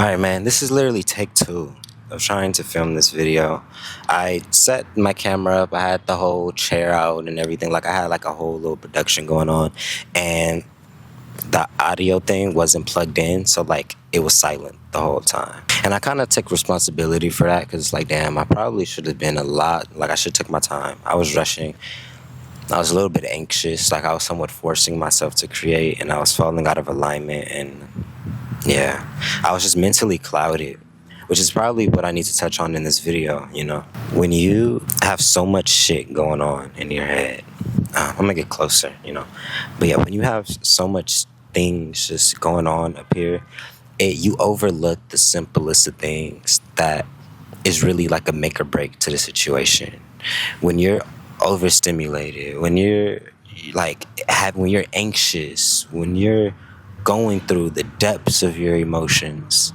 Alright, man, this is literally take two of trying to film this video. I set my camera up, I had the whole chair out and everything. Like, I had like a whole little production going on, and the audio thing wasn't plugged in, so like it was silent the whole time. And I kind of took responsibility for that because, like, damn, I probably should have been I should took my time. I was rushing. I was a little bit anxious, like I was somewhat forcing myself to create, and I was falling out of alignment, and yeah, I was just mentally clouded, which is probably what I need to touch on in this video, you know? When you have so much shit going on in your head, I'm gonna get closer, you know? But yeah, when you have so much things just going on up here, you overlook the simplest of things that is really like a make or break to the situation. When you're overstimulated, when you're when you're anxious, when you're going through the depths of your emotions,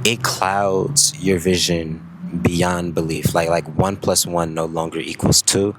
it clouds your vision beyond belief. Like 1 + 1 no longer equals 2.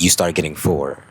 You start getting 4.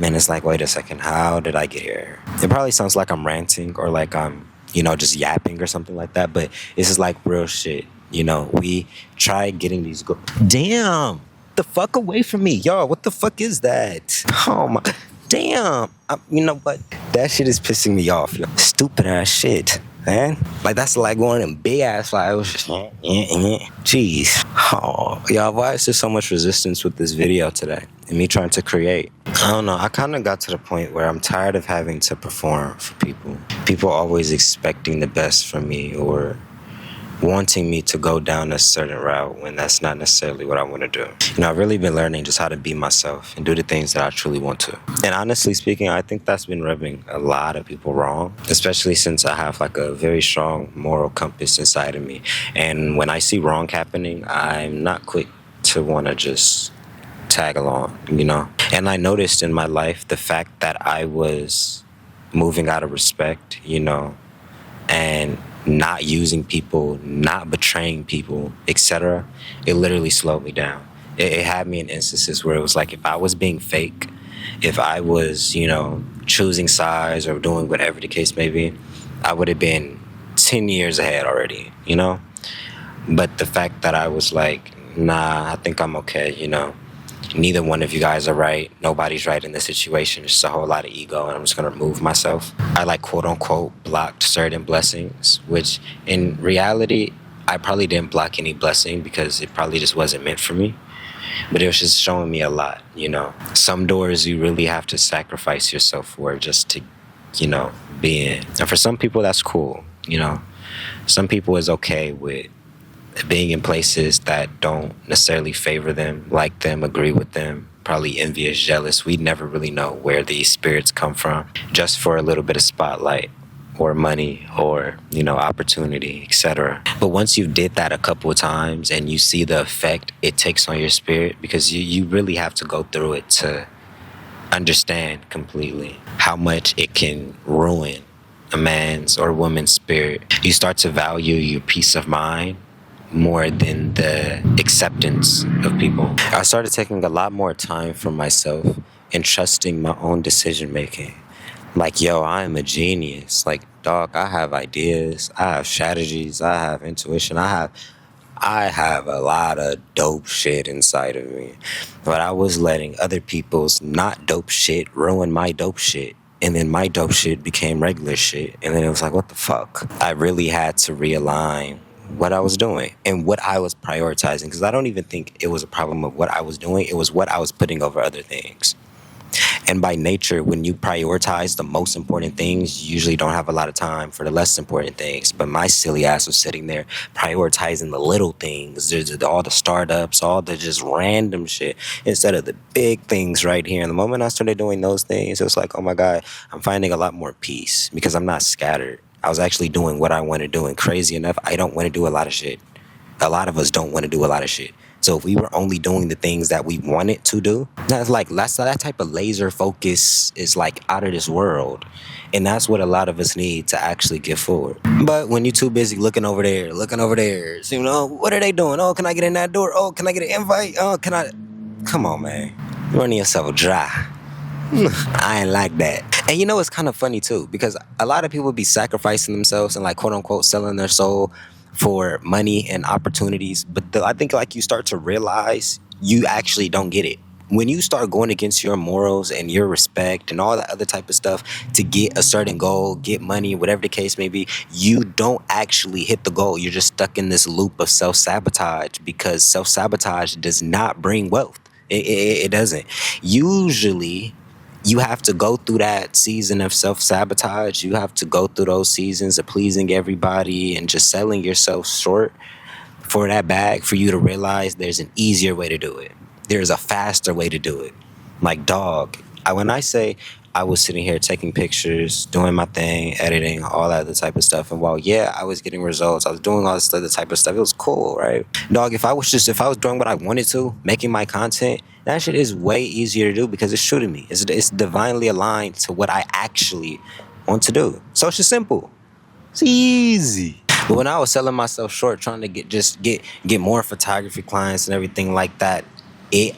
And it's like, wait a second, how did I get here? It probably sounds like I'm ranting or like I'm, just yapping or something like that, but this is like real shit. We try getting these Damn! The fuck away from me, y'all. What the fuck is that? Oh my, damn. You know what? That shit is pissing me off, yo. Stupid ass shit, man. Like, that's like one of them big ass flowers. Jeez. Oh, y'all, why is there so much resistance with this video today and me trying to create? I don't know. I kind of got to the point where I'm tired of having to perform for people. People always expecting the best from me or wanting me to go down a certain route when that's not necessarily what I want to do. I've really been learning just how to be myself and do the things that I truly want to. And honestly speaking, I think that's been rubbing a lot of people wrong, especially since I have like a very strong moral compass inside of me. And when I see wrong happening, I'm not quick to want to just tag along, And I noticed in my life the fact that I was moving out of respect, and not using people, not betraying people, etc., it literally slowed me down. It had me in instances where it was like if I was being fake, if I was, choosing sides or doing whatever the case may be, I would have been 10 years ahead already, But the fact that I was like, nah, I think I'm okay, Neither one of you guys are right. Nobody's right in this situation. It's just a whole lot of ego, and I'm just going to remove myself. I quote unquote blocked certain blessings, which in reality, I probably didn't block any blessing because it probably just wasn't meant for me. But it was just showing me a lot, Some doors you really have to sacrifice yourself for just to, be in. And for some people, that's cool, Some people is okay with being in places that don't necessarily favor them, like them, agree with them, probably envious, jealous. We never really know where these spirits come from, just for a little bit of spotlight or money or, opportunity, etc. But once you did that a couple of times and you see the effect it takes on your spirit, because you really have to go through it to understand completely how much it can ruin a man's or woman's spirit. You start to value your peace of mind more than the acceptance of people. I started taking a lot more time for myself and trusting my own decision making. Like, yo, I am a genius. Like, dog, I have ideas, I have strategies, I have intuition, I have a lot of dope shit inside of me. But I was letting other people's not dope shit ruin my dope shit. And then my dope shit became regular shit. And then it was like, what the fuck? I really had to realign what I was doing and what I was prioritizing, because I don't even think it was a problem of what I was doing. It was what I was putting over other things. And by nature, when you prioritize the most important things, you usually don't have a lot of time for the less important things. But my silly ass was sitting there prioritizing the little things. There's all the startups, all the just random shit, instead of the big things right here. And the moment I started doing those things, it was like, oh my God, I'm finding a lot more peace because I'm not scattered. I was actually doing what I want to do. And crazy enough, I don't want to do a lot of shit. A lot of us don't want to do a lot of shit. So if we were only doing the things that we wanted to do, that type of laser focus is like out of this world. And that's what a lot of us need to actually get forward. But when you're too busy looking over there, so, what are they doing? Oh, can I get in that door? Oh, can I get an invite? Oh, can I? Come on, man. You're running yourself dry. I ain't like that. And it's kind of funny too, because a lot of people be sacrificing themselves and like quote unquote selling their soul for money and opportunities. But I think like you start to realize you actually don't get it. When you start going against your morals and your respect and all that other type of stuff to get a certain goal, get money, whatever the case may be, you don't actually hit the goal. You're just stuck in this loop of self-sabotage, because self-sabotage does not bring wealth. It doesn't. Usually, you have to go through that season of self-sabotage. You have to go through those seasons of pleasing everybody and just selling yourself short for that bag for you to realize there's an easier way to do it. There's a faster way to do it. Like, dog, when I say I was sitting here taking pictures, doing my thing, editing, all that other type of stuff, and while, yeah, I was getting results, I was doing all this other type of stuff, it was cool, right? Dog, if I was doing what I wanted to, making my content, that shit is way easier to do because it's true to me. It's divinely aligned to what I actually want to do. So it's just simple. It's easy. But when I was selling myself short, trying to get more photography clients and everything like that,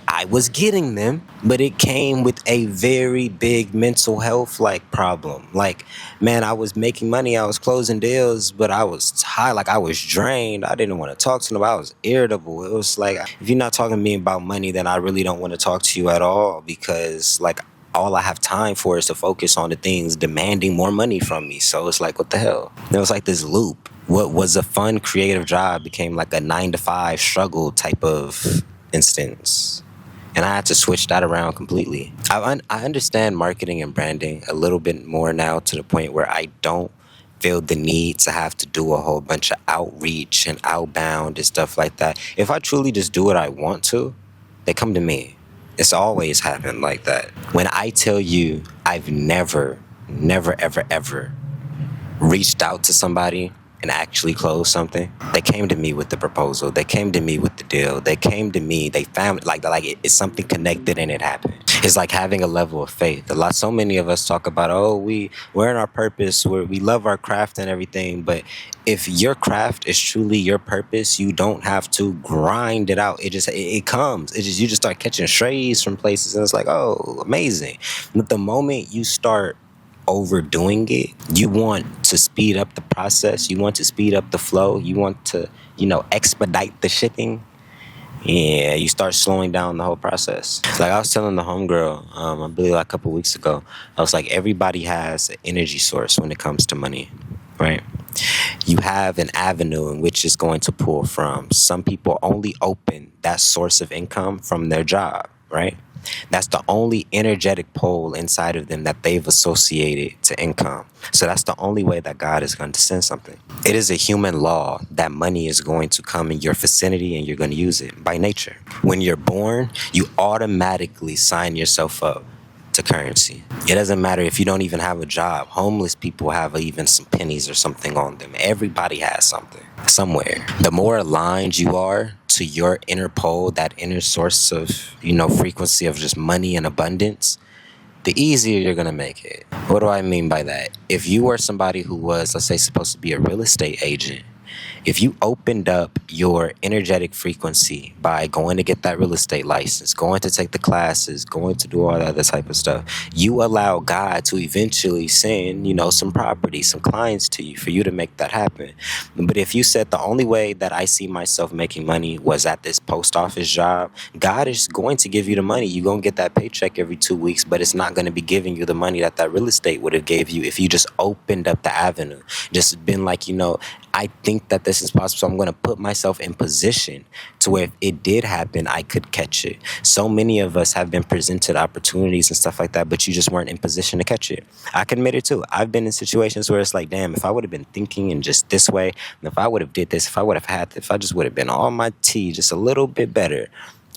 I was getting them, but it came with a very big mental health problem. Like, man, I was making money, I was closing deals, but I was tired, like I was drained. I didn't want to talk to them. I was irritable. It was like, if you're not talking to me about money, then I really don't want to talk to you at all, because like all I have time for is to focus on the things demanding more money from me. So it's like, what the hell? There was like this loop. What was a fun creative job became like a 9-to-5 struggle type of instance. And I had to switch that around completely. I understand marketing and branding a little bit more now, to the point where I don't feel the need to have to do a whole bunch of outreach and outbound and stuff like that. If I truly just do what I want to, they come to me. It's always happened like that. When I tell you I've never, ever, ever reached out to somebody and actually closed something, they came to me with the proposal. They came to me with the deal. They came to me. They found it's something connected and it happened. It's like having a level of faith. So many of us talk about, we're in our purpose, we love our craft and everything. But if your craft is truly your purpose, you don't have to grind it out. It comes. You just start catching strays from places, and it's like, oh, amazing. But the moment you start overdoing it, you want to speed up the process, you want to speed up the flow, you want to expedite the shipping, you start slowing down the whole process. Like I was telling the homegirl, I believe like a couple weeks ago, I was like, everybody has an energy source when it comes to money, right? You have an avenue in which it's going to pull from. Some people only open that source of income from their job, right? That's the only energetic pole inside of them that they've associated to income. So that's the only way that God is going to send something. It is a human law that money is going to come in your vicinity and you're going to use it by nature. When you're born, you automatically sign yourself up to currency. It doesn't matter if you don't even have a job. Homeless people have even some pennies or something on them. Everybody has something somewhere. The more aligned you are to your inner pole, that inner source of, frequency of just money and abundance, the easier you're going to make it. What do I mean by that? If you were somebody who was, let's say, supposed to be a real estate agent, if you opened up your energetic frequency by going to get that real estate license, going to take the classes, going to do all that other type of stuff, you allow God to eventually send, some property, some clients to you for you to make that happen. But if you said the only way that I see myself making money was at this post office job, God is going to give you the money. You're going to get that paycheck every 2 weeks, but it's not going to be giving you the money that real estate would have gave you if you just opened up the avenue. Just been like, I think that this is possible, so I'm going to put myself in position to where if it did happen, I could catch it. So many of us have been presented opportunities and stuff like that, but you just weren't in position to catch it. I can admit it too. I've been in situations where it's like, damn, if I would have been thinking in just this way, if I would have did this, if I would have had this, if I just would have been on my T just a little bit better,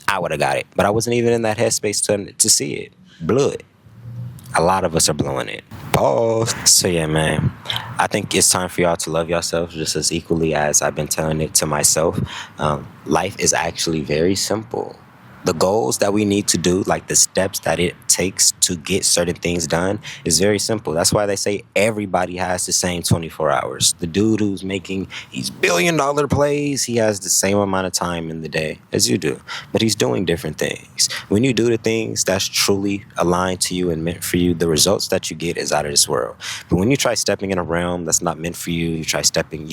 I would have got it. But I wasn't even in that headspace to see it. Blew it. A lot of us are blowing it. Pause. So yeah, man, I think it's time for y'all to love yourselves just as equally as I've been telling it to myself. Life is actually very simple. The goals that we need to do, like the steps that it takes to get certain things done, is very simple. That's why they say everybody has the same 24 hours. The dude who's making these billion-dollar plays, he has the same amount of time in the day as you do, but he's doing different things. When you do the things that's truly aligned to you and meant for you, the results that you get is out of this world. But when you try stepping in a realm that's not meant for you, you try stepping,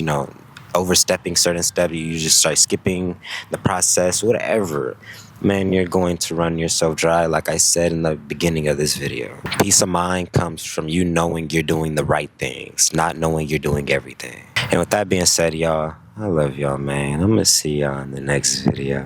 overstepping certain steps, you just start skipping the process, whatever, man, you're going to run yourself dry. Like I said in the beginning of this video, peace of mind comes from you knowing you're doing the right things, not knowing you're doing everything. And with that being said, y'all, I love y'all, man. I'm gonna see y'all in the next video.